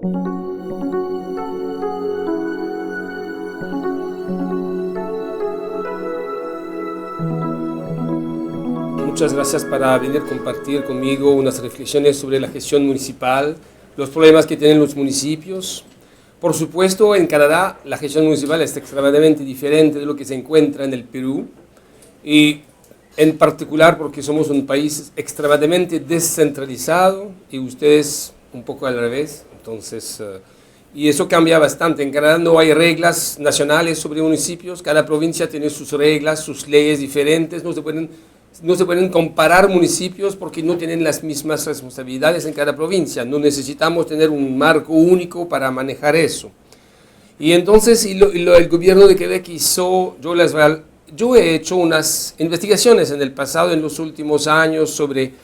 Muchas gracias para venir a compartir conmigo unas reflexiones sobre la gestión municipal, los problemas que tienen los municipios. Por supuesto, en Canadá la gestión municipal es extremadamente diferente de lo que se encuentra en el Perú, y en particular porque somos un país extremadamente descentralizado y ustedes un poco al revés. Entonces, y eso cambia bastante. En Canadá no hay reglas nacionales sobre municipios, cada provincia tiene sus reglas, sus leyes diferentes, no se pueden comparar municipios porque no tienen las mismas responsabilidades en cada provincia. No necesitamos tener un marco único para manejar eso. Y entonces el gobierno de Quebec hizo, yo he hecho unas investigaciones en el pasado, en los últimos años, sobre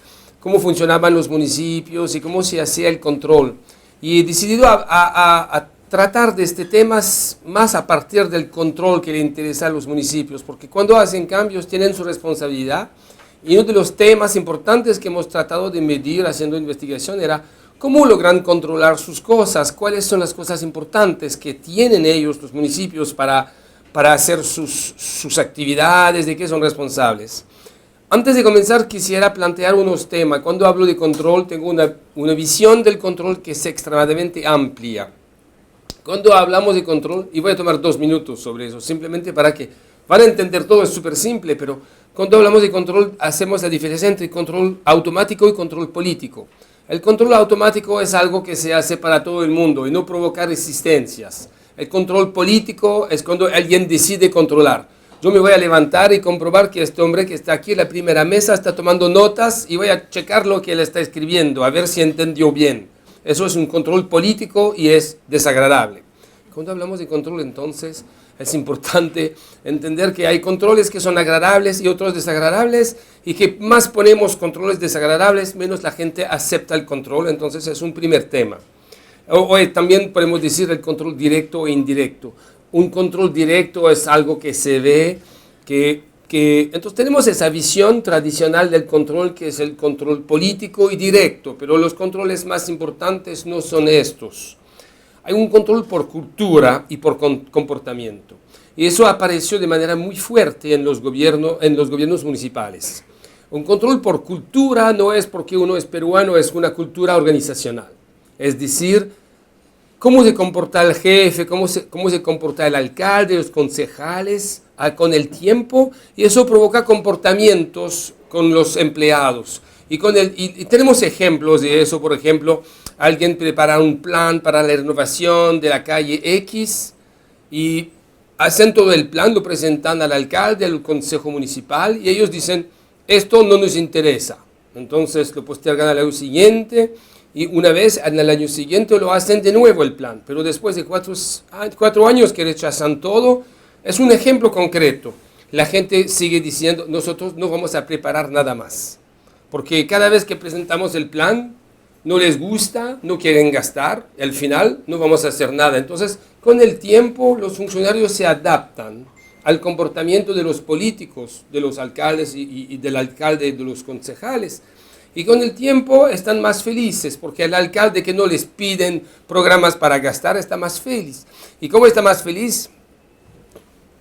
cómo funcionaban los municipios y cómo se hacía el control. Y he decidido a tratar de este tema más a partir del control que le interesa a los municipios, porque cuando hacen cambios tienen su responsabilidad, y uno de los temas importantes que hemos tratado de medir haciendo investigación era cómo logran controlar sus cosas, cuáles son las cosas importantes que tienen ellos, los municipios, para hacer sus actividades, de qué son responsables. Antes de comenzar quisiera plantear unos temas. Cuando hablo de control tengo una visión del control que es extremadamente amplia. Cuando hablamos de control, y voy a tomar 2 minutos sobre eso, simplemente para que van a entender todo, es súper simple, pero cuando hablamos de control hacemos la diferencia entre control automático y control político. El control automático es algo que se hace para todo el mundo y no provoca resistencias. El control político es cuando alguien decide controlar. Yo me voy a levantar y comprobar que este hombre que está aquí en la primera mesa está tomando notas y voy a checar lo que él está escribiendo, a ver si entendió bien. Eso es un control político y es desagradable. Cuando hablamos de control, entonces, es importante entender que hay controles que son agradables y otros desagradables, y que más ponemos controles desagradables, menos la gente acepta el control. Entonces es un primer tema. O también podemos decir el control directo e indirecto. Un control directo es algo que se ve, entonces tenemos esa visión tradicional del control, que es el control político y directo, pero los controles más importantes no son estos. Hay un control por cultura y por comportamiento, y eso apareció de manera muy fuerte en los gobiernos municipales. Un control por cultura no es porque uno es peruano, es una cultura organizacional. Es decir, cómo se comporta el jefe, cómo se comporta el alcalde, los concejales con el tiempo, y eso provoca comportamientos con los empleados. Y tenemos ejemplos de eso. Por ejemplo, alguien prepara un plan para la renovación de la calle X y hacen todo el plan, lo presentan al alcalde, al consejo municipal, y ellos dicen, esto no nos interesa. Entonces lo postergan al año siguiente, y una vez en el año siguiente lo hacen de nuevo el plan, pero después de 4 años que rechazan todo. Es un ejemplo concreto. La gente sigue diciendo, nosotros no vamos a preparar nada más, porque cada vez que presentamos el plan, no les gusta, no quieren gastar, y al final no vamos a hacer nada. Entonces, con el tiempo, los funcionarios se adaptan al comportamiento de los políticos, de los alcaldes y del alcalde y de los concejales. Y con el tiempo están más felices, porque el alcalde que no les piden programas para gastar está más feliz. ¿Y cómo está más feliz?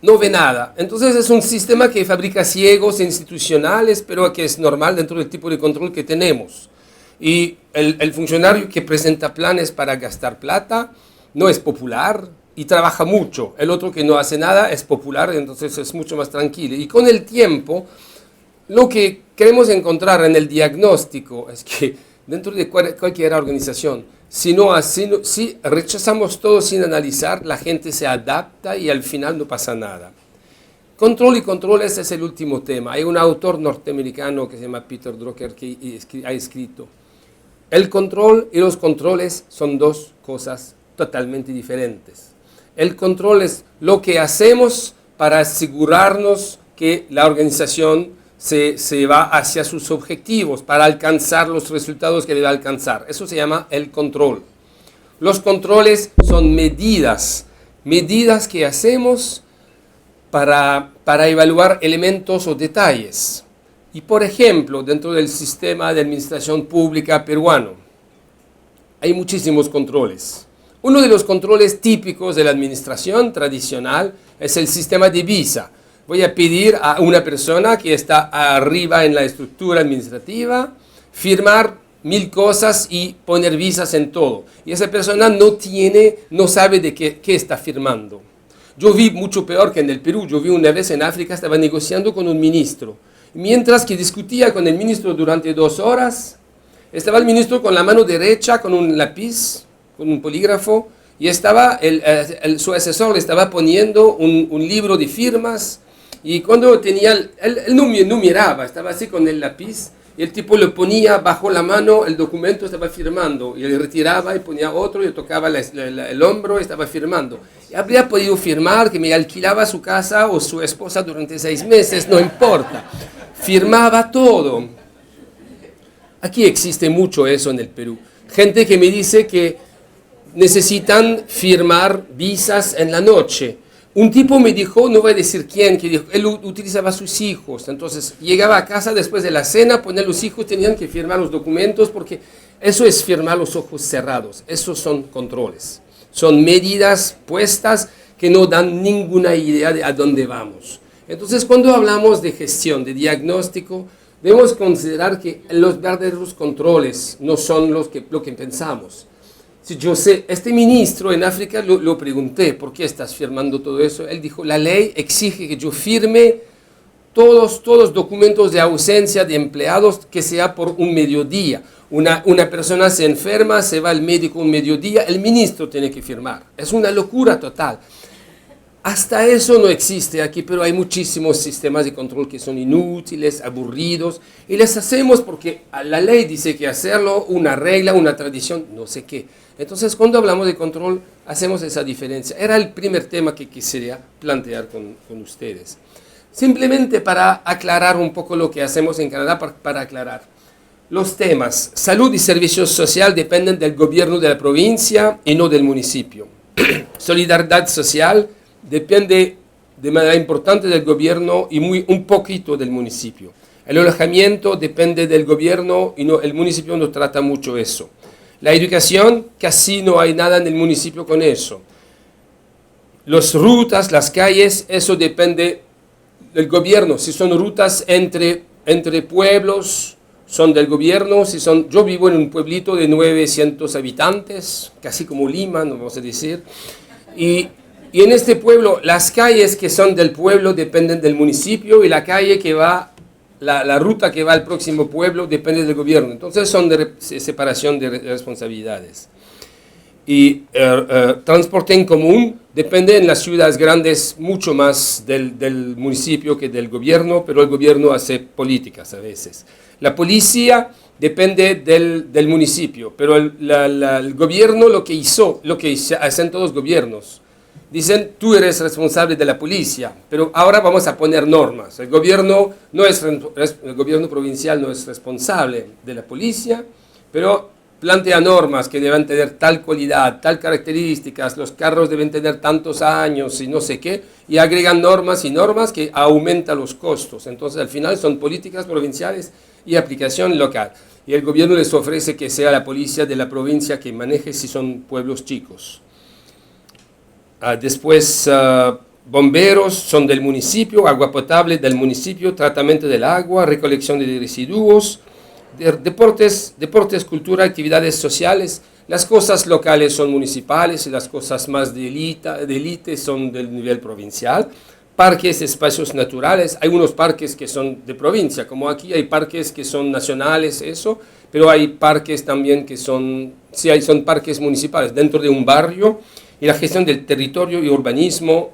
No ve nada. Entonces es un sistema que fabrica ciegos institucionales, pero que es normal dentro del tipo de control que tenemos. Y el funcionario que presenta planes para gastar plata no es popular y trabaja mucho. El otro que no hace nada es popular, entonces es mucho más tranquilo. Y con el tiempo, lo que queremos encontrar en el diagnóstico es que dentro de cualquier organización, si rechazamos todo sin analizar, la gente se adapta y al final no pasa nada. Control y control, ese es el último tema. Hay un autor norteamericano que se llama Peter Drucker que ha escrito: el control y los controles son 2 cosas totalmente diferentes. El control es lo que hacemos para asegurarnos que la organización se va hacia sus objetivos, para alcanzar los resultados que debe alcanzar. Eso se llama el control. Los controles son medidas que hacemos para evaluar elementos o detalles. Y por ejemplo, dentro del sistema de administración pública peruano, hay muchísimos controles. Uno de los controles típicos de la administración tradicional es el sistema de visa. Voy a pedir a una persona que está arriba en la estructura administrativa firmar 1000 cosas y poner visas en todo. Y esa persona no sabe de qué está firmando. Yo vi mucho peor que en el Perú. Yo vi una vez en África, estaba negociando con un ministro. Mientras que discutía con el ministro durante 2 horas, estaba el ministro con la mano derecha, con un lápiz, con un polígrafo, y estaba su asesor le estaba poniendo un libro de firmas, y cuando tenía, él no miraba, estaba así con el lápiz, y el tipo le ponía bajo la mano el documento, estaba firmando, y le retiraba y ponía otro, y le tocaba el hombro y estaba firmando. Y habría podido firmar que me alquilaba su casa o su esposa durante 6 meses, no importa. Firmaba todo. Aquí existe mucho eso en el Perú. Gente que me dice que necesitan firmar visas en la noche. Un tipo me dijo, no voy a decir quién, que dijo, él utilizaba a sus hijos. Entonces llegaba a casa después de la cena, ponía los hijos, tenían que firmar los documentos, porque eso es firmar los ojos cerrados. Esos son controles. Son medidas puestas que no dan ninguna idea de a dónde vamos. Entonces, cuando hablamos de gestión, de diagnóstico, debemos considerar que los verdaderos controles no son lo que pensamos. Si yo sé, este ministro en África lo pregunté, ¿por qué estás firmando todo eso? Él dijo, la ley exige que yo firme todos los documentos de ausencia de empleados que sea por un mediodía. Una persona se enferma, se va al médico un mediodía, el ministro tiene que firmar. Es una locura total. Hasta eso no existe aquí, pero hay muchísimos sistemas de control que son inútiles, aburridos, y les hacemos porque la ley dice que hacerlo, una regla, una tradición, no sé qué. Entonces, cuando hablamos de control, hacemos esa diferencia. Era el primer tema que quisiera plantear con ustedes. Simplemente para aclarar un poco lo que hacemos en Canadá, para aclarar. Los temas salud y servicios sociales dependen del gobierno de la provincia y no del municipio. Solidaridad social depende de manera importante del gobierno y un poquito del municipio. El alojamiento depende del gobierno y el municipio no trata mucho eso. La educación, casi no hay nada en el municipio con eso. Las rutas, las calles, eso depende del gobierno. Si son rutas entre pueblos, son del gobierno. Yo vivo en un pueblito de 900 habitantes, casi como Lima, no vamos a decir. Y en este pueblo, las calles que son del pueblo dependen del municipio y la calle que va, la ruta que va al próximo pueblo depende del gobierno. Entonces son de separación de responsabilidades. Y transporte en común depende en las ciudades grandes mucho más del municipio que del gobierno, pero el gobierno hace políticas a veces. La policía depende del municipio, pero el gobierno lo que hacen todos los gobiernos. Dicen, tú eres responsable de la policía, pero ahora vamos a poner normas. El gobierno provincial no es responsable de la policía, pero plantea normas que deben tener tal cualidad, tal características, los carros deben tener tantos años y no sé qué, y agregan normas y normas que aumentan los costos. Entonces, al final son políticas provinciales y aplicación local. Y el gobierno les ofrece que sea la policía de la provincia que maneje si son pueblos chicos. Después, bomberos son del municipio, agua potable del municipio, tratamiento del agua, recolección de residuos, deportes, cultura, actividades sociales. Las cosas locales son municipales y las cosas más de élite son del nivel provincial. Parques, espacios naturales. Hay unos parques que son de provincia, como aquí hay parques que son nacionales, eso, pero hay parques también que son parques municipales dentro de un barrio. Y la gestión del territorio y urbanismo,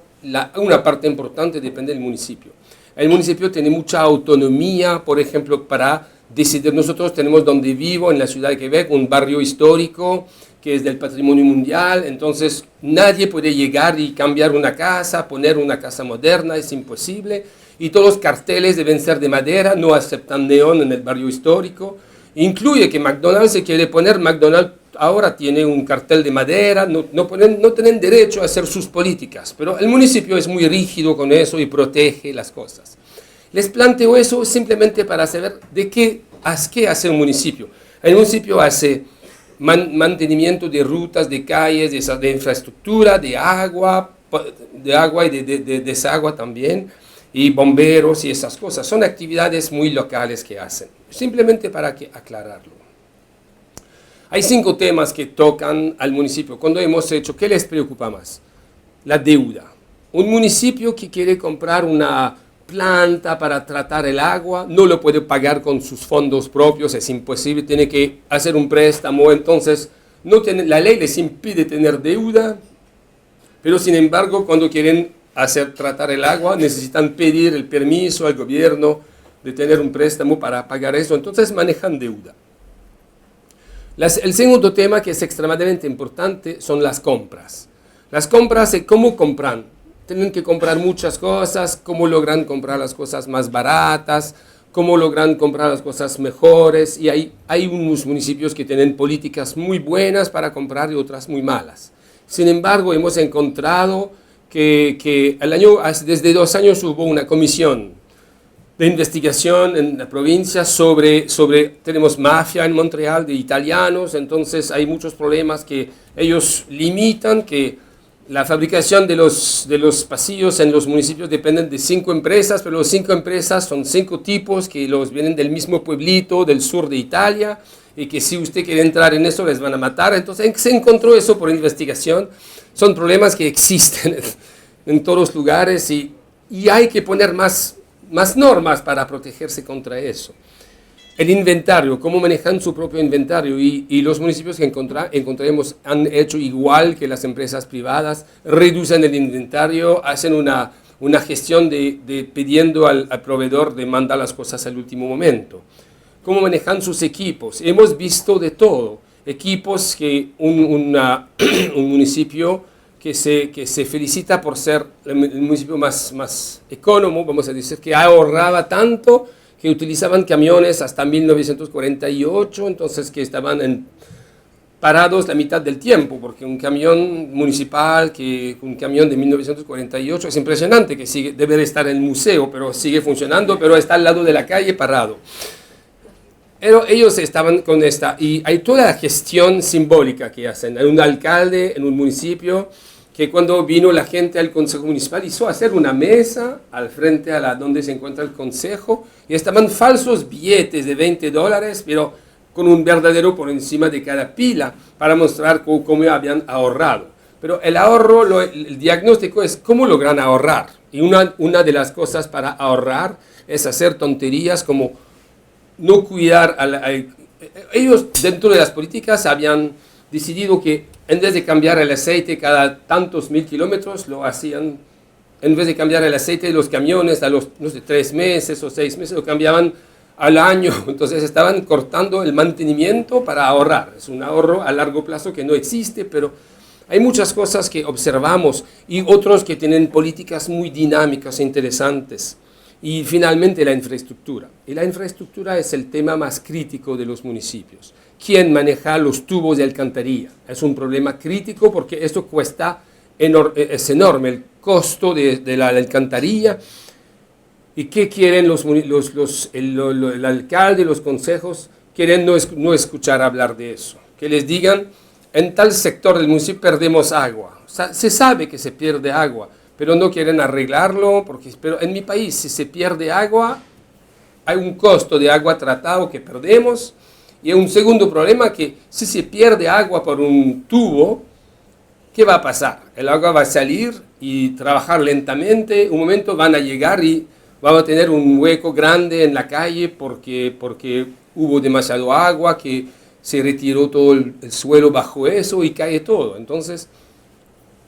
una parte importante depende del municipio. El municipio tiene mucha autonomía, por ejemplo, para decidir. Nosotros tenemos donde vivo, en la ciudad de Quebec, un barrio histórico que es del patrimonio mundial, entonces nadie puede llegar y cambiar una casa, poner una casa moderna, es imposible. Y todos los carteles deben ser de madera, no aceptan neón en el barrio histórico. Incluye que McDonald's se quiere poner, McDonald's ahora tiene un cartel de madera, no tienen derecho a hacer sus políticas, pero el municipio es muy rígido con eso y protege las cosas. Les planteo eso simplemente para saber qué hace un municipio. El municipio hace mantenimiento de rutas, de calles, de infraestructura, de agua y de desagüe también, y bomberos y esas cosas. Son actividades muy locales que hacen, simplemente para aclararlo. Hay 5 temas que tocan al municipio. Cuando hemos hecho, ¿qué les preocupa más? La deuda. Un municipio que quiere comprar una planta para tratar el agua, no lo puede pagar con sus fondos propios, es imposible, tiene que hacer un préstamo, entonces la ley les impide tener deuda, pero sin embargo cuando quieren tratar el agua necesitan pedir el permiso al gobierno de tener un préstamo para pagar eso, entonces manejan deuda. El segundo tema que es extremadamente importante son las compras. Las compras, ¿cómo compran? Tienen que comprar muchas cosas, cómo logran comprar las cosas más baratas, cómo logran comprar las cosas mejores, y hay unos municipios que tienen políticas muy buenas para comprar y otras muy malas. Sin embargo, hemos encontrado que desde 2 años hubo una comisión de investigación en la provincia tenemos mafia en Montreal de italianos, entonces hay muchos problemas que ellos limitan, que la fabricación de los pasillos en los municipios dependen de 5 empresas, pero las 5 empresas son 5 tipos que vienen del mismo pueblito del sur de Italia, y que si usted quiere entrar en eso les van a matar. Entonces se encontró eso por investigación. Son problemas que existen en todos los lugares y hay que poner más normas para protegerse contra eso. El inventario, cómo manejan su propio inventario, y los municipios que encontraremos han hecho igual que las empresas privadas, reducen el inventario, hacen una gestión pidiendo al proveedor de mandar las cosas al último momento. Cómo manejan sus equipos, hemos visto de todo, equipos que un municipio que se felicita por ser el municipio más económico, vamos a decir, que ahorraba tanto, que utilizaban camiones hasta 1948, entonces que estaban parados la mitad del tiempo, porque un camión municipal, un camión de 1948, es impresionante, que debe estar en el museo, pero sigue funcionando, pero está al lado de la calle parado. Pero ellos estaban con y hay toda la gestión simbólica que hacen. Hay un alcalde en un municipio que cuando vino la gente al consejo municipal hizo hacer una mesa al frente donde se encuentra el consejo, y estaban falsos billetes de $20, pero con un verdadero por encima de cada pila para mostrar cómo habían ahorrado. Pero el ahorro, el diagnóstico es cómo logran ahorrar. Y una de las cosas para ahorrar es hacer tonterías como no cuidar ellos dentro de las políticas habían decidido que en vez de cambiar el aceite cada tantos 1000 kilómetros, lo hacían, en vez de cambiar el aceite de los camiones a los 3 meses o 6 meses, lo cambiaban al año. Entonces estaban cortando el mantenimiento para ahorrar. Es un ahorro a largo plazo que no existe, pero hay muchas cosas que observamos, y otros que tienen políticas muy dinámicas e interesantes. Y finalmente la infraestructura. Y la infraestructura es el tema más crítico de los municipios. ¿Quién maneja los tubos de alcantarilla? Es un problema crítico porque esto es enorme, el costo de la alcantarilla. ¿Y qué quieren el alcalde, los consejos? Quieren no escuchar hablar de eso. Que les digan, en tal sector del municipio perdemos agua. O sea, se sabe que se pierde agua, pero no quieren arreglarlo, pero en mi país, si se pierde agua, hay un costo de agua tratado que perdemos, y un segundo problema que si se pierde agua por un tubo, ¿qué va a pasar? El agua va a salir y trabajar lentamente, un momento van a llegar y vamos a tener un hueco grande en la calle porque hubo demasiado agua, que se retiró todo el suelo bajo eso y cae todo. Entonces,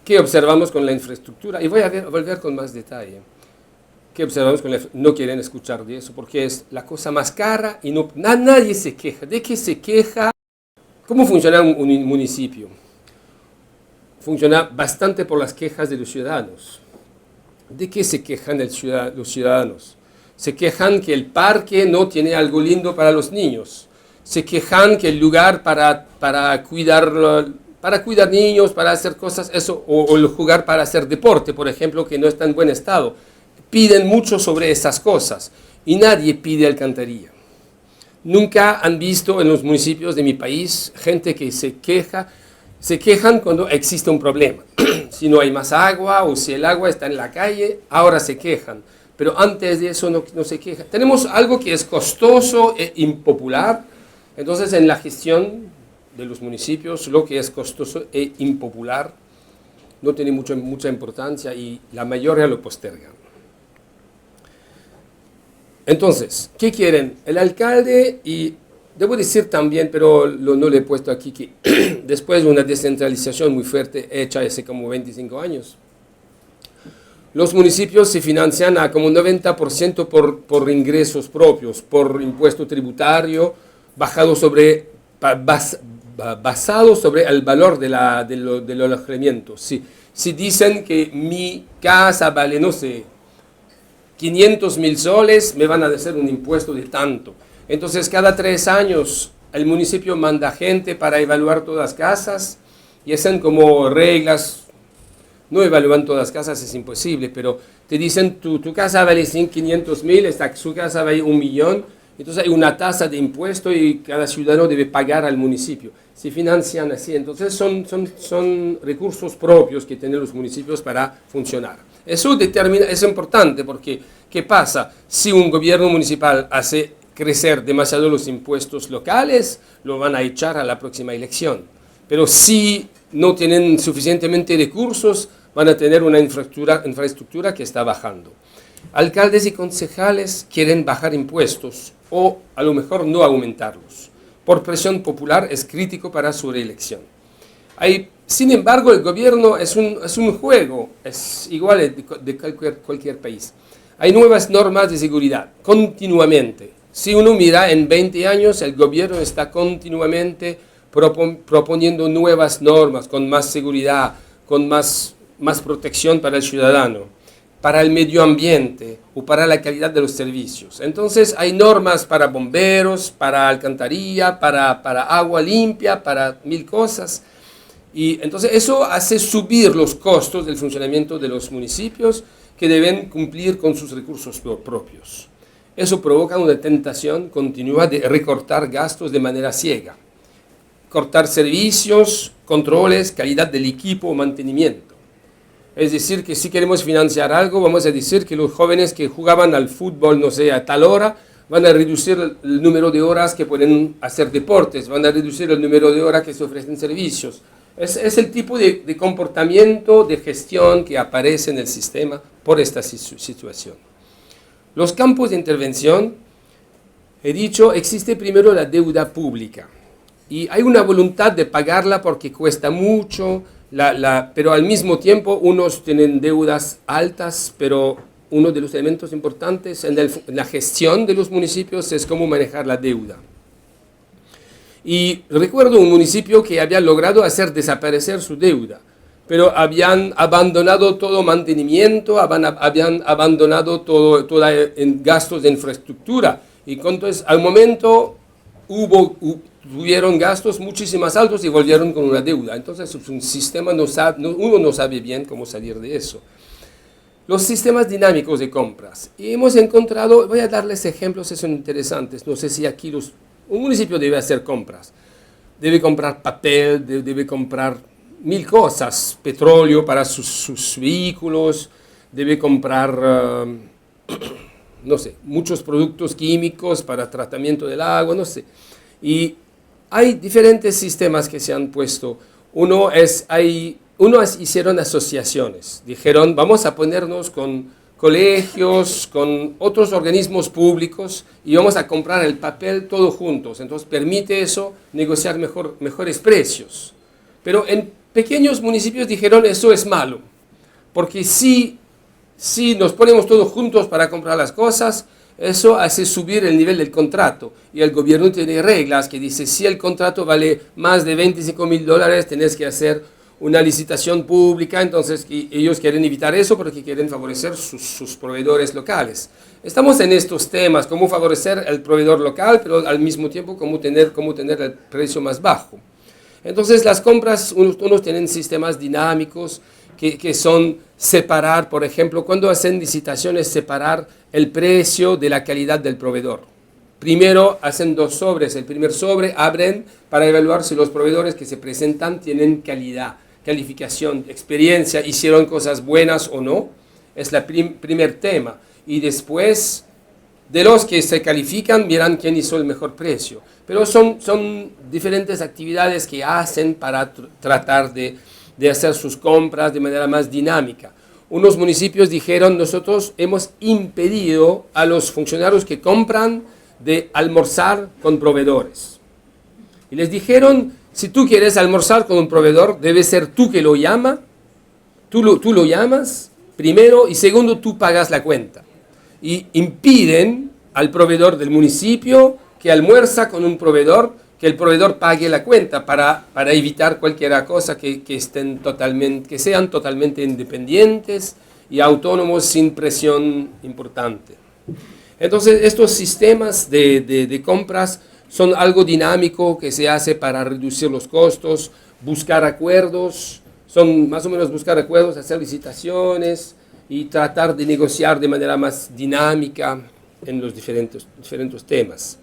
¿qué observamos con la infraestructura? Y voy a volver con más detalle. ¿Qué observamos con no quieren escuchar de eso porque es la cosa más cara y nadie se queja. ¿De qué se queja? ¿Cómo funciona un municipio? Funciona bastante por las quejas de los ciudadanos. ¿De qué se quejan los ciudadanos? Se quejan que el parque no tiene algo lindo para los niños. Se quejan que el lugar para cuidar niños, para hacer cosas, eso, o el lugar para hacer deporte, por ejemplo, que no está en buen estado. Piden mucho sobre esas cosas y nadie pide alcantarilla. Nunca han visto en los municipios de mi país gente que se quejan cuando existe un problema. Si no hay más agua o si el agua está en la calle, ahora se quejan. Pero antes de eso no se quejan. Tenemos algo que es costoso e impopular. Entonces, en la gestión de los municipios, lo que es costoso e impopular no tiene mucha importancia y la mayoría lo postergan. Entonces, ¿qué quieren? El alcalde, y debo decir también, pero no lo he puesto aquí, que después de una descentralización muy fuerte hecha hace como 25 años, los municipios se financian a como 90% por ingresos propios, por impuesto tributario, basado sobre el valor del alojamiento. Si dicen que mi casa vale, no sé, 500.000 soles, me van a hacer un impuesto de tanto. Entonces, cada 3 años el municipio manda gente para evaluar todas las casas y hacen como reglas. No evalúan todas las casas, es imposible, pero te dicen tu casa vale 500.000, su casa vale 1.000.000, entonces hay una tasa de impuesto y cada ciudadano debe pagar al municipio. Se financian así, entonces son recursos propios que tienen los municipios para funcionar. Eso es importante porque, ¿qué pasa? Si un gobierno municipal hace crecer demasiado los impuestos locales, lo van a echar a la próxima elección. Pero si no tienen suficientemente recursos, van a tener una infraestructura que está bajando. Alcaldes y concejales quieren bajar impuestos o a lo mejor no aumentarlos. Por presión popular es crítico para su reelección. Sin embargo, el gobierno es un juego, es igual de cualquier país. Hay nuevas normas de seguridad, continuamente. Si uno mira en 20 años, el gobierno está continuamente proponiendo nuevas normas, con más seguridad, con más protección para el ciudadano, para el medio ambiente o para la calidad de los servicios. Entonces hay normas para bomberos, para alcantarilla, para agua limpia, para 1000 cosas. Y entonces eso hace subir los costos del funcionamiento de los municipios que deben cumplir con sus recursos propios. Eso provoca una tentación continua de recortar gastos de manera ciega. Cortar servicios, controles, calidad del equipo o mantenimiento. Es decir, que si queremos financiar algo, vamos a decir que los jóvenes que jugaban al fútbol, no sé, a tal hora, van a reducir el número de horas que pueden hacer deportes, van a reducir el número de horas que se ofrecen servicios. Es el tipo de comportamiento, de gestión que aparece en el sistema por esta situación. Los campos de intervención, he dicho, existe primero la deuda pública. Y hay una voluntad de pagarla porque cuesta mucho, pero al mismo tiempo unos tienen deudas altas, pero uno de los elementos importantes en la gestión de los municipios es cómo manejar la deuda. Y recuerdo un municipio que había logrado hacer desaparecer su deuda, pero habían abandonado todo mantenimiento, habían abandonado todo en gastos de infraestructura. Y entonces al momento tuvieron gastos muchísimo más altos y volvieron con una deuda. Entonces es un sistema, uno no sabe bien cómo salir de eso. Los sistemas dinámicos de compras. Y hemos encontrado, voy a darles ejemplos que son interesantes. No sé si aquí un municipio debe hacer compras. Debe comprar papel, debe comprar 1000 cosas, petróleo para sus vehículos, debe comprar, no sé, muchos productos químicos para tratamiento del agua, no sé. Y hay diferentes sistemas que se han puesto. Unos hicieron asociaciones, dijeron vamos a ponernos con colegios, con otros organismos públicos y vamos a comprar el papel todos juntos. Entonces permite eso negociar mejores precios. Pero en pequeños municipios dijeron eso es malo, porque si nos ponemos todos juntos para comprar las cosas, eso hace subir el nivel del contrato. Y el gobierno tiene reglas que dice si el contrato vale más de $25.000, tenés que hacer una licitación pública. Entonces ellos quieren evitar eso porque quieren favorecer sus proveedores locales. Estamos en estos temas, cómo favorecer el proveedor local, pero al mismo tiempo cómo tener el precio más bajo. Entonces las compras, unos tienen sistemas dinámicos que son separar, por ejemplo, cuando hacen licitaciones, separar el precio de la calidad del proveedor. primero hacen 2 sobres. El primer sobre abren para evaluar si los proveedores que se presentan tienen calidad, calificación, experiencia, hicieron cosas buenas o no. Es el primer tema. Y después, de los que se califican, miran quién hizo el mejor precio. Pero son diferentes actividades que hacen para tratar de hacer sus compras de manera más dinámica. Unos municipios dijeron, nosotros hemos impedido a los funcionarios que compran de almorzar con proveedores. Y les dijeron, si tú quieres almorzar con un proveedor, debe ser tú que lo llama, tú lo llamas primero y segundo tú pagas la cuenta. Y impiden al proveedor del municipio que almuerza con un proveedor, que el proveedor pague la cuenta para evitar cualquier cosa que sean totalmente independientes y autónomos sin presión importante. Entonces, estos sistemas de compras son algo dinámico que se hace para reducir los costos, buscar acuerdos, son más o menos buscar acuerdos, hacer licitaciones y tratar de negociar de manera más dinámica en los diferentes temas.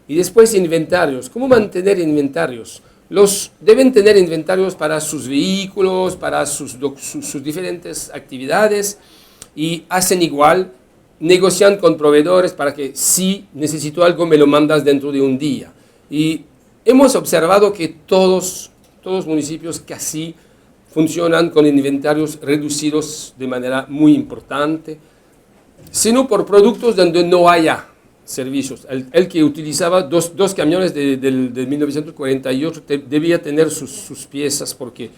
Y después inventarios. ¿Cómo mantener inventarios? Deben tener inventarios para sus vehículos, para sus diferentes actividades y hacen igual, negocian con proveedores para que si necesito algo me lo mandas dentro de un día. Y hemos observado que todos los municipios casi funcionan con inventarios reducidos de manera muy importante, sino por productos donde no haya servicios. El que utilizaba dos camiones de 1948 debía tener sus piezas porque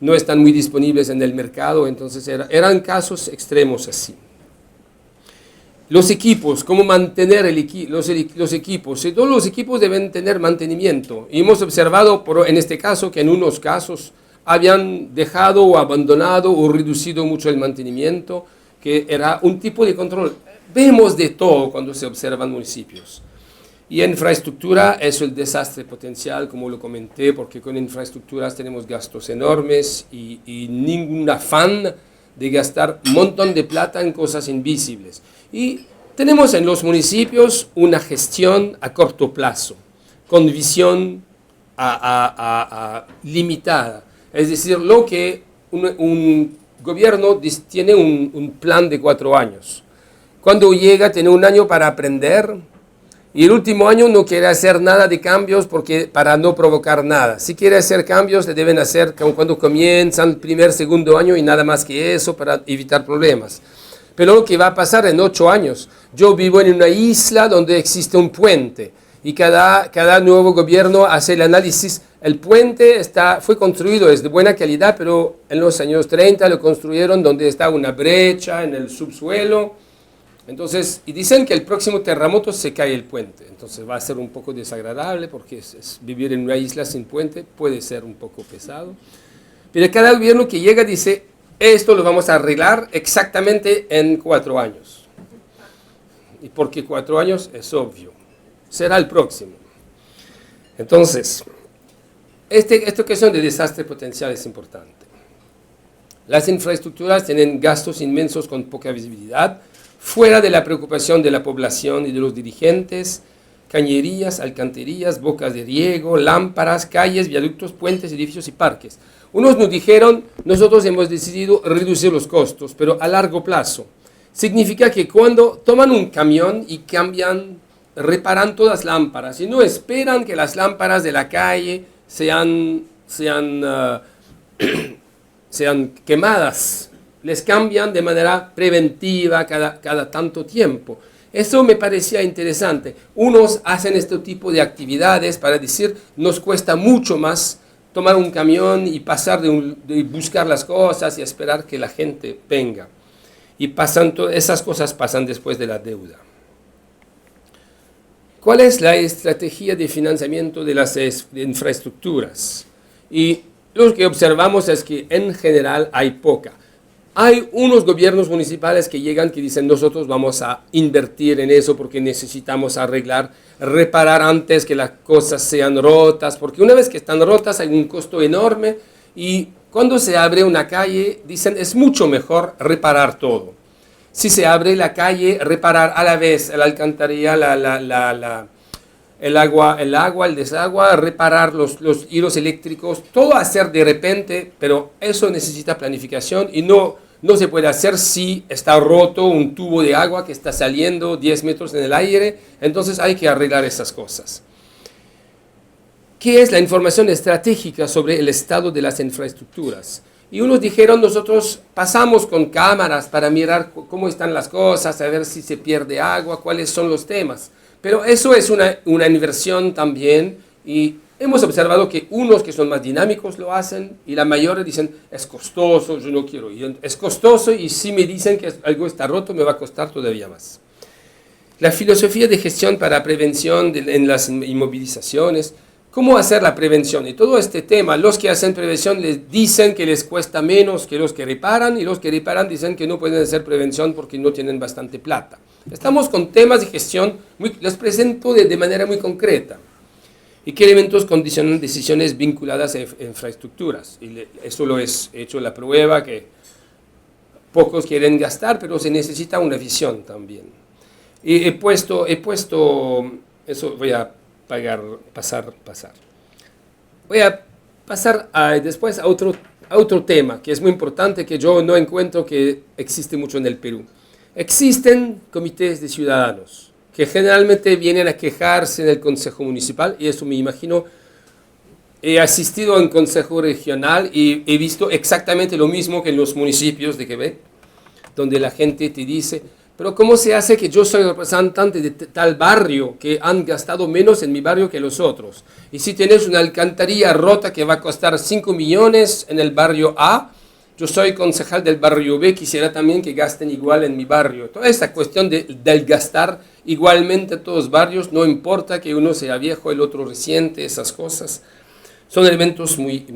no están muy disponibles en el mercado, entonces eran casos extremos así. Los equipos, cómo mantener los equipos. Todos los equipos deben tener mantenimiento. Y hemos observado en este caso que en unos casos habían dejado o abandonado o reducido mucho el mantenimiento, que era un tipo de control. Vemos de todo cuando se observan municipios. Y infraestructura es el desastre potencial, como lo comenté, porque con infraestructuras tenemos gastos enormes y ningún afán de gastar un montón de plata en cosas invisibles. Y tenemos en los municipios una gestión a corto plazo, con visión limitada. Es decir, lo que un gobierno tiene un plan de 4 años. Cuando llega, tiene un año para aprender y el último año no quiere hacer nada de cambios para no provocar nada. Si quiere hacer cambios, le deben hacer cuando comienzan el primer, segundo año y nada más que eso para evitar problemas. Pero lo que va a pasar en 8 años, yo vivo en una isla donde existe un puente y cada nuevo gobierno hace el análisis. El puente fue construido, es de buena calidad, pero en los años 30 lo construyeron donde está una brecha en el subsuelo. Entonces, y dicen que el próximo terremoto se cae el puente. Entonces va a ser un poco desagradable porque vivir en una isla sin puente puede ser un poco pesado. Pero cada gobierno que llega dice, esto lo vamos a arreglar exactamente en 4 años. Y porque 4 años es obvio, será el próximo. Entonces, esta cuestión de desastre potencial es importante. Las infraestructuras tienen gastos inmensos con poca visibilidad, fuera de la preocupación de la población y de los dirigentes, cañerías, alcantarillas, bocas de riego, lámparas, calles, viaductos, puentes, edificios y parques. Unos nos dijeron, nosotros hemos decidido reducir los costos, pero a largo plazo. Significa que cuando toman un camión y reparan todas las lámparas y no esperan que las lámparas de la calle sean quemadas, les cambian de manera preventiva cada tanto tiempo. Eso me parecía interesante. Unos hacen este tipo de actividades para decir, nos cuesta mucho más tomar un camión y pasar de buscar las cosas y esperar que la gente venga. Y esas cosas pasan después de la deuda. ¿Cuál es la estrategia de financiamiento de las infraestructuras? Y lo que observamos es que en general hay poca. Hay unos gobiernos municipales que llegan que dicen nosotros vamos a invertir en eso porque necesitamos reparar antes que las cosas sean rotas, porque una vez que están rotas hay un costo enorme y cuando se abre una calle dicen es mucho mejor reparar todo. Si se abre la calle, reparar a la vez la alcantarilla, el agua, el desagüe, reparar los hilos eléctricos, todo hacer de repente, pero eso necesita planificación y no se puede hacer si está roto un tubo de agua que está saliendo 10 metros en el aire, entonces hay que arreglar esas cosas. ¿Qué es la información estratégica sobre el estado de las infraestructuras? Y unos dijeron, nosotros pasamos con cámaras para mirar cómo están las cosas, a ver si se pierde agua, cuáles son los temas. Pero eso es una inversión también, y hemos observado que unos que son más dinámicos lo hacen, y la mayoría dicen, es costoso, yo no quiero ir. Es costoso, y si me dicen que algo está roto, me va a costar todavía más. La filosofía de gestión para prevención en las inmovilizaciones. ¿Cómo hacer la prevención? Y todo este tema, los que hacen prevención les dicen que les cuesta menos que los que reparan, y los que reparan dicen que no pueden hacer prevención porque no tienen bastante plata. Estamos con temas de gestión, los presento de manera muy concreta. ¿Y qué elementos condicionan decisiones vinculadas a infraestructuras? Y eso lo he hecho la prueba, que pocos quieren gastar, pero se necesita una visión también. Y he puesto eso voy a pasar. Voy a pasar después a otro tema que es muy importante, que yo no encuentro que existe mucho en el Perú. Existen comités de ciudadanos que generalmente vienen a quejarse en el Consejo Municipal, y eso me imagino. He asistido a un consejo regional y he visto exactamente lo mismo que en los municipios de Quebec, donde la gente te dice, pero ¿cómo se hace que yo soy representante de tal barrio que han gastado menos en mi barrio que los otros? Y si tienes una alcantarilla rota que va a costar 5 millones en el barrio A, yo soy concejal del barrio B, quisiera también que gasten igual en mi barrio. Toda esta cuestión del gastar igualmente en todos los barrios, no importa que uno sea viejo, el otro reciente, esas cosas, son elementos muy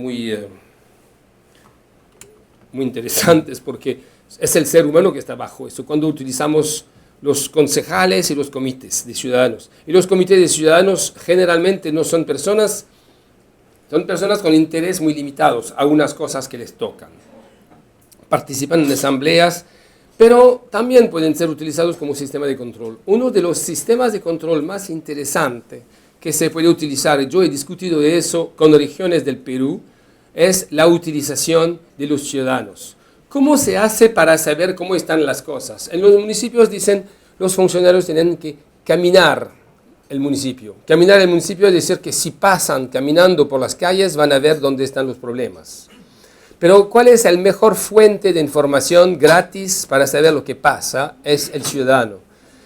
interesantes, porque es el ser humano que está bajo eso, cuando utilizamos los concejales y los comités de ciudadanos. Y los comités de ciudadanos generalmente no son personas, son personas con interés muy limitados a unas cosas que les tocan. Participan en asambleas, pero también pueden ser utilizados como sistema de control. Uno de los sistemas de control más interesantes que se puede utilizar, yo he discutido de eso con regiones del Perú, es la utilización de los ciudadanos. ¿Cómo se hace para saber cómo están las cosas? En los municipios dicen, los funcionarios tienen que caminar el municipio. Caminar el municipio es decir que si pasan caminando por las calles van a ver dónde están los problemas. Pero ¿cuál es la mejor fuente de información gratis para saber lo que pasa? Es el ciudadano.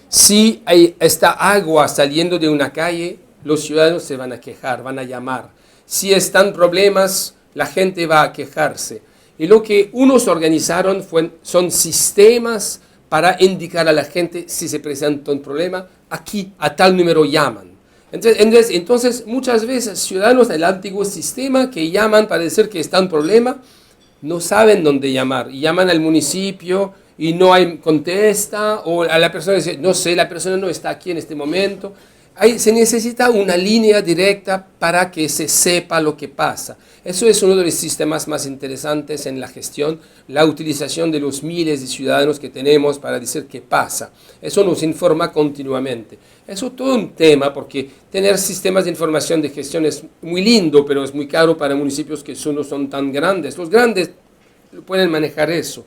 Si hay esta agua saliendo de una calle, los ciudadanos se van a quejar, van a llamar. Si están problemas, la gente va a quejarse. Y lo que unos organizaron son sistemas para indicar a la gente si se presenta un problema, aquí a tal número llaman. Entonces muchas veces ciudadanos del antiguo sistema que llaman para decir que está un problema, no saben dónde llamar. Y llaman al municipio y no hay contesta, o a la persona dice, no sé, la persona no está aquí en este momento. Ahí se necesita una línea directa para que se sepa lo que pasa. Eso es uno de los sistemas más interesantes en la gestión, la utilización de los miles de ciudadanos que tenemos para decir qué pasa. Eso nos informa continuamente. Eso es todo un tema, porque tener sistemas de información de gestión es muy lindo, pero es muy caro para municipios que no son tan grandes. Los grandes pueden manejar eso.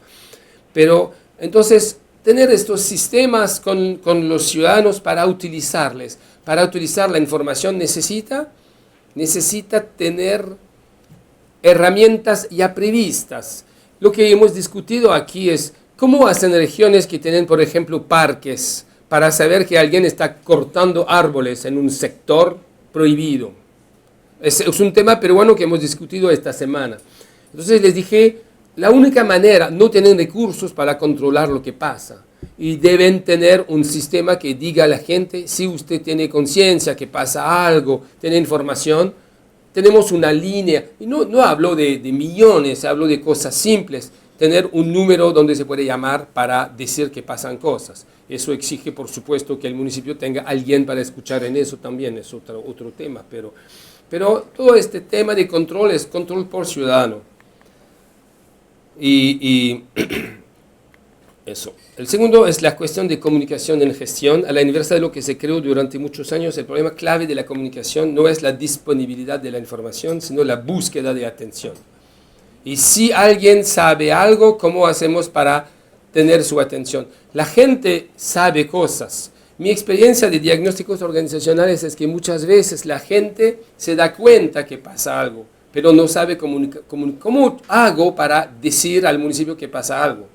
Pero entonces, tener estos sistemas con los ciudadanos para utilizarles. Para utilizar la información necesita tener herramientas ya previstas. Lo que hemos discutido aquí es cómo hacen regiones que tienen, por ejemplo, parques, para saber que alguien está cortando árboles en un sector prohibido. Es un tema peruano que hemos discutido esta semana. Entonces les dije, la única manera, no tienen recursos para controlar lo que pasa. Y deben tener un sistema que diga a la gente, si usted tiene conciencia que pasa algo, tiene información, tenemos una línea. Y no hablo de millones, hablo de cosas simples. Tener un número donde se puede llamar para decir que pasan cosas. Eso exige, por supuesto, que el municipio tenga alguien para escuchar en eso también, es otro tema. Pero todo este tema de control es control por ciudadano. Y Eso. El segundo es la cuestión de comunicación en gestión. A la inversa de lo que se creó durante muchos años, el problema clave de la comunicación no es la disponibilidad de la información, sino la búsqueda de atención. Y si alguien sabe algo, ¿cómo hacemos para tener su atención? La gente sabe cosas. Mi experiencia de diagnósticos organizacionales es que muchas veces la gente se da cuenta que pasa algo, pero no sabe cómo hago para decir al municipio que pasa algo.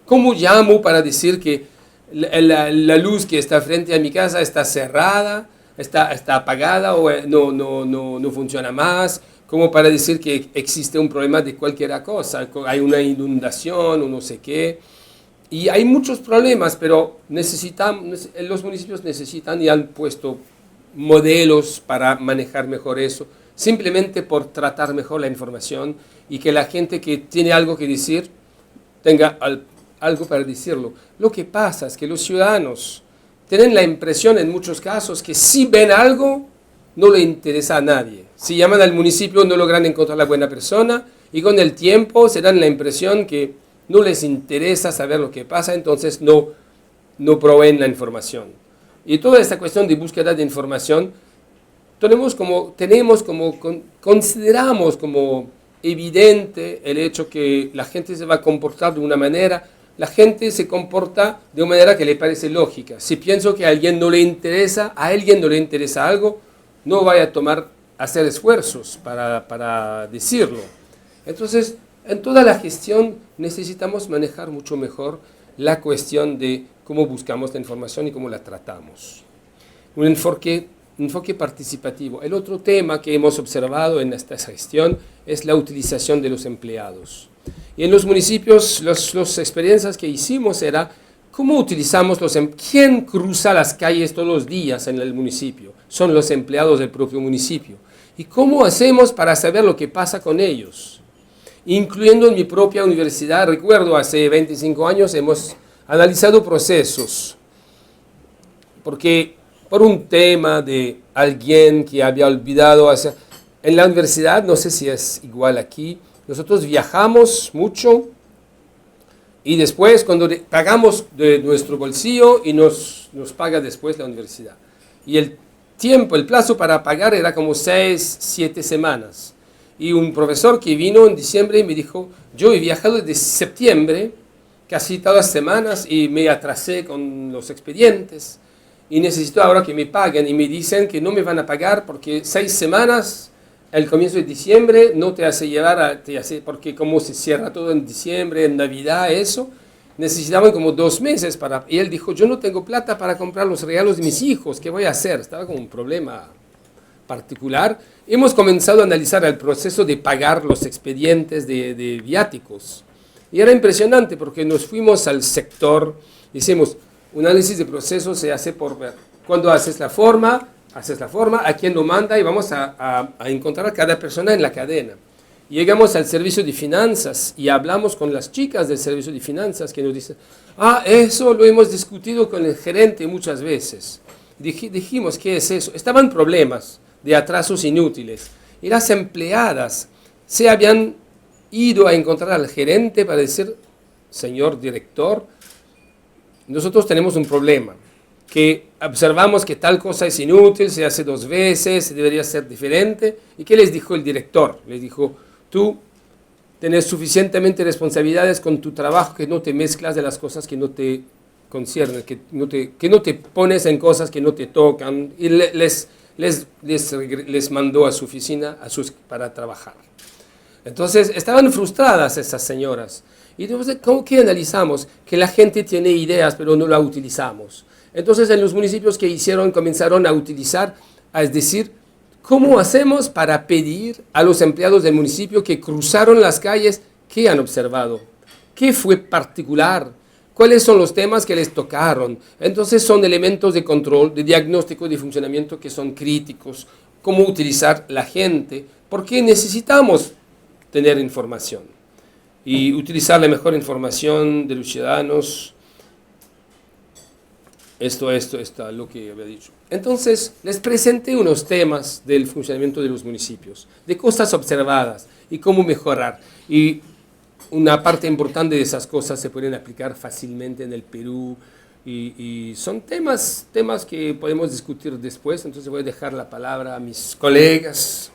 ¿Cómo llamo para decir que la luz que está frente a mi casa está cerrada, está apagada o no funciona más? ¿Cómo para decir que existe un problema de cualquier cosa? Hay una inundación o no sé qué. Y hay muchos problemas, pero los municipios necesitan y han puesto modelos para manejar mejor eso, simplemente por tratar mejor la información y que la gente que tiene algo que decir tenga algo para decirlo. Lo que pasa es que los ciudadanos tienen la impresión en muchos casos que si ven algo, no le interesa a nadie. Si llaman al municipio no logran encontrar a la buena persona y con el tiempo se dan la impresión que no les interesa saber lo que pasa, entonces no proveen la información. Y toda esta cuestión de búsqueda de información, consideramos como evidente el hecho que la gente se va a comportar de una manera. La gente se comporta de una manera que le parece lógica. Si pienso que a alguien no le interesa algo, no voy a hacer esfuerzos para decirlo. Entonces, en toda la gestión necesitamos manejar mucho mejor la cuestión de cómo buscamos la información y cómo la tratamos. Un enfoque participativo. El otro tema que hemos observado en esta gestión es la utilización de los empleados. Y en los municipios, las experiencias que hicimos era cómo utilizamos ¿quién cruza las calles todos los días en el municipio? Son los empleados del propio municipio. ¿Y cómo hacemos para saber lo que pasa con ellos? Incluyendo en mi propia universidad, recuerdo hace 25 años hemos analizado procesos, porque por un tema de alguien que había olvidado en la universidad, no sé si es igual aquí, nosotros viajamos mucho y después cuando pagamos de nuestro bolsillo y nos paga después la universidad. Y el plazo para pagar era como 6, 7 semanas. Y un profesor que vino en diciembre me dijo, yo he viajado desde septiembre, casi todas las semanas, y me atrasé con los expedientes. Y necesito ahora que me paguen. Y me dicen que no me van a pagar porque 6 semanas, el comienzo de diciembre, no te hace llevar porque como se cierra todo en diciembre, en Navidad, eso, necesitaban como 2 meses para... Y él dijo, yo no tengo plata para comprar los regalos de mis hijos, ¿qué voy a hacer? Estaba con un problema particular. Hemos comenzado a analizar el proceso de pagar los expedientes de viáticos. Y era impresionante porque nos fuimos al sector, hicimos un análisis de proceso, se hace por ver. Cuando haces la forma, a quién lo manda y vamos a encontrar a cada persona en la cadena. Llegamos al servicio de finanzas y hablamos con las chicas del servicio de finanzas que nos dicen, eso lo hemos discutido con el gerente muchas veces. Dijimos, ¿qué es eso? Estaban problemas de atrasos inútiles y las empleadas se habían ido a encontrar al gerente para decir, señor director, nosotros tenemos un problema, que observamos que tal cosa es inútil, se hace 2 veces, debería ser diferente. ¿Y qué les dijo el director? Les dijo, tú tienes suficientemente responsabilidades con tu trabajo que no te mezclas de las cosas que no te conciernen, que no te pones en cosas que no te tocan. Y les mandó a su oficina para trabajar. Entonces estaban frustradas esas señoras. Y entonces, ¿cómo que analizamos? Que la gente tiene ideas, pero no la utilizamos. Entonces, en los municipios que comenzaron a utilizar, es decir, ¿cómo hacemos para pedir a los empleados del municipio que cruzaron las calles, qué han observado? ¿Qué fue particular? ¿Cuáles son los temas que les tocaron? Entonces, son elementos de control, de diagnóstico, de funcionamiento que son críticos. ¿Cómo utilizar la gente? Porque necesitamos tener información y utilizar la mejor información de los ciudadanos. Esto está lo que había dicho. Entonces, les presenté unos temas del funcionamiento de los municipios, de cosas observadas y cómo mejorar. Y una parte importante de esas cosas se pueden aplicar fácilmente en el Perú y son temas que podemos discutir después, entonces voy a dejar la palabra a mis colegas.